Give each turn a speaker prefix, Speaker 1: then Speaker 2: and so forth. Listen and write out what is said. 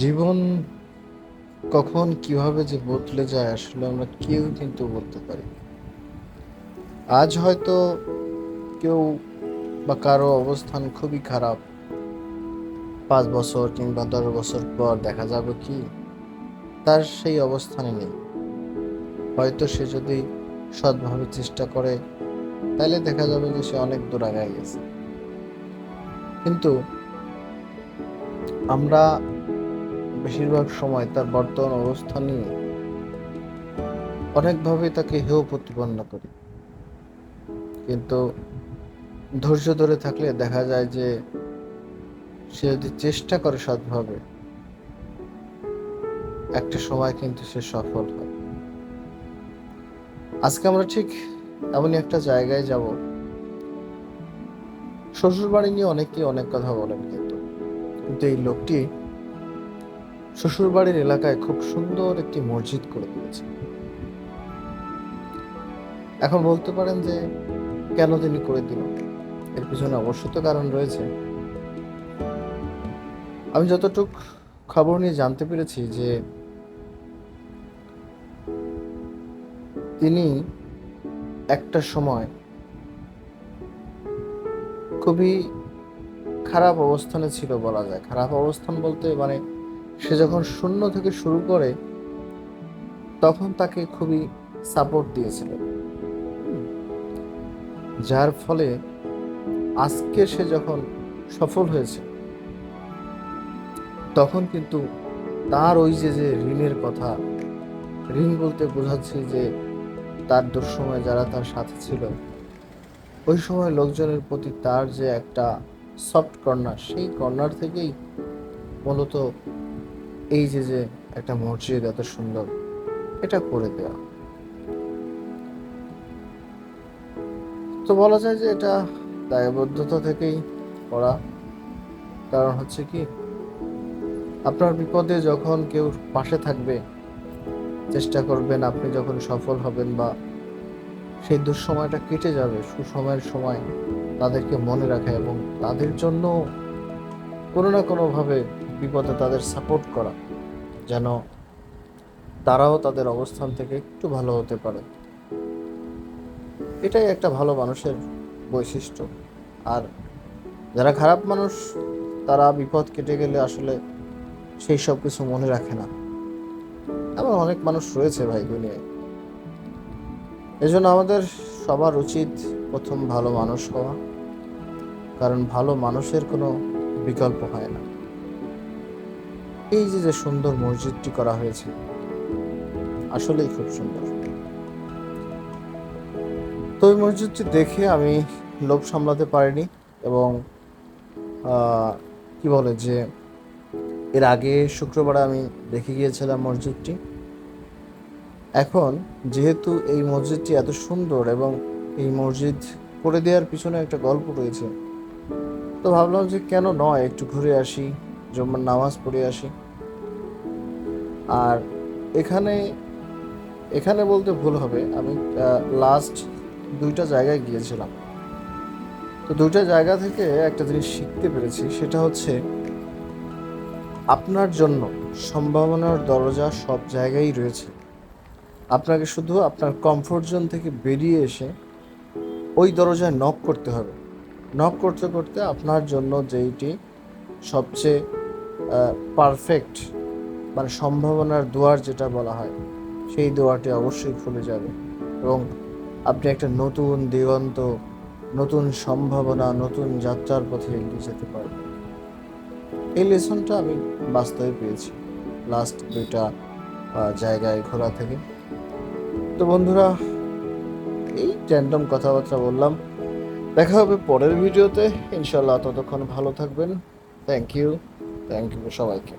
Speaker 1: জীবন কখন কিভাবে যে বদলে যায় আসলে আমরা কেউ কিন্তু বলতে পারি না। আজ হয়তো কেউ বা কারো অবস্থান খুবই খারাপ, 5 বছর কিংবা 10 বছর পর দেখা যাবে কি তার সেই অবস্থানে নেই। হয়তো সে যদি সৎভাবে চেষ্টা করে তাহলে দেখা যাবে যে সে অনেক দূর আগায় গেছে। কিন্তু আমরা বেশিরভাগ সময় তার বর্তমান অবস্থান নিয়ে অনেকভাবে তাকে হেয় প্রতিপন্ন করি, কিন্তু ধৈর্য ধরে থাকলে দেখা যায় যে সে যদি চেষ্টা করে সৎভাবে, একটা সময় কিন্তু সে সফল হয়। আজকে আমরা ঠিক এমনই একটা জায়গায় যাব। শ্বশুর বাড়ি নিয়ে অনেকেই অনেক কথা বলেন, কিন্তু কিন্তু এই লোকটি শ্বশুর বাড়ির এলাকায় খুব সুন্দর একটি মসজিদ করে দিয়েছে। এখন বলতে পারেন যে কেন তিনি করে দিল, এর পিছনে অবশ্য তো কারণ রয়েছে। আমি যতটুক খবর নিয়ে জানতে পেরেছি যে তিনি একটা সময় খুবই খারাপ অবস্থানে ছিল বলা যায়। খারাপ অবস্থান বলতে মানে সে যখন শূন্য থেকে শুরু করে তখন তাকে খুবই সাপোর্ট দিয়েছিল। হুম, যার ফলে আজকে সে যখন সফল হয়েছে তখন কিন্তু তার ওই যে যে ঋণের কথা, ঋণ বলতে বোঝাচ্ছি যে তার দুঃসময় যারা তার সাথে ছিল ওই সময় লোকজনের প্রতি তার যে একটা সফট কর্নার, সেই কর্নার থেকেই মূলত এই যে যে একটা মসজিদ এত সুন্দর এটা করে দেওয়া। তো বলা যায় যে এটা দায়বদ্ধতা থেকেই করা। কারণ হচ্ছে কি, আপনার বিপদে যখন কেউ পাশে থাকবে, চেষ্টা করবেন, আপনি যখন সফল হবেন বা সেই দুঃসময়টা কেটে যাবে, সুসময়ের সময় তাদেরকে মনে রাখা এবং তাদের জন্য কোনো না কোনোভাবে বিপদে তাদের সাপোর্ট করা, যেন তারাও তাদের অবস্থান থেকে একটু ভালো হতে পারে। এটাই একটা ভালো মানুষের বৈশিষ্ট্য। আর যারা খারাপ মানুষ, তারা বিপদ কেটে গেলে আসলে সেই সব কিছু মনে রাখে না। এমন অনেক মানুষ রয়েছে ভাই দুনিয়ায়। এজন্য আমাদের সবার উচিত প্রথম ভালো মানুষ হওয়া, কারণ ভালো মানুষের কোনো বিকল্প হয় না। এই যে যে সুন্দর মসজিদটি করা হয়েছে আসলেই খুব সুন্দর। তো ওই মসজিদটি দেখে আমি লোভ সামলাতে পারিনি এবং আহ, কি বলে যে এর আগে শুক্রবার আমি দেখে গিয়েছিলাম মসজিদটি। এখন যেহেতু এই মসজিদটি এত সুন্দর এবং এই মসজিদ করে দেওয়ার পিছনে একটা গল্প রয়েছে, তো ভাবলাম যে কেন নয়, একটু ঘুরে আসি, জুম্মার নামাজ পড়ে আসি। আর এখানে এখানে বলতে ভুল হবে, আমি লাস্ট 2টা জায়গায় গিয়েছিলাম। তো 2টা জায়গা থেকে একটা জিনিস শিখতে পেরেছি, সেটা হচ্ছে আপনার জন্য সম্ভাবনার দরজা সব জায়গায় রয়েছে। আপনাকে শুধু আপনার কমফোর্ট জোন থেকে বেরিয়ে এসে ওই দরজায় নক করতে হবে। নক করতে করতে আপনার জন্য যেইটি সবচেয়ে পারফেক্ট, মানে সম্ভাবনার দুয়ার যেটা বলা হয়, সেই দুয়ারটি অবশ্যই খুলে যাবে এবং আপনি একটা নতুন দিগন্ত, নতুন সম্ভাবনা, নতুন যাত্রার পথে এগিয়ে যেতে পারবেন। এই লেসনটা আমি বাস্তবে পেয়েছি লাস্ট 2টা জায়গায় ঘোরা থেকে। তো বন্ধুরা, এই র্যান্ডম কথাবার্তা বললাম। দেখা হবে পরের ভিডিওতে ইনশাল্লাহ। ততক্ষণ ভালো থাকবেন। থ্যাংক ইউ, থ্যাংক ইউ সবাইকে।